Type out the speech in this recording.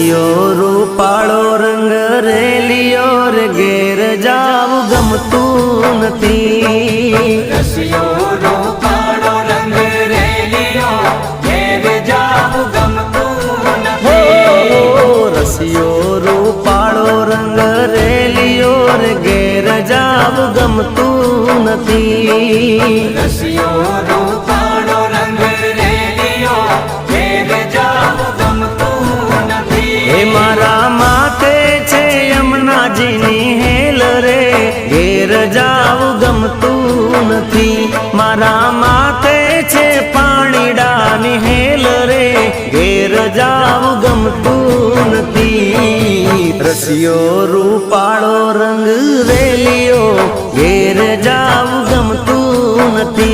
રસિયો રૂપાળો રંગ રેલિયો રે ઘેર જાવું ગમતું નથી રસિયો રૂપાળો રંગ રેલિયો ઘેર જાવું ગમતું નથી રસિયો રૂપાળો રંગ રેલિયો રે ઘેર જાવું ગમતું નથી રસિયો રૂપાળો રંગ રેલિયો ઘેર જાવું ગમતું નથી હે મારા માથે છે યમુનાજીની હેલ રે ઘેર જાવું ગમતું નથી મારા માથે છે પાણીડાની હેલ રે ઘેર જાવું ગમતું નથી રસિયો રૂપાળો રંગ રેલિયો ઘેર જાવું ગમતું નથી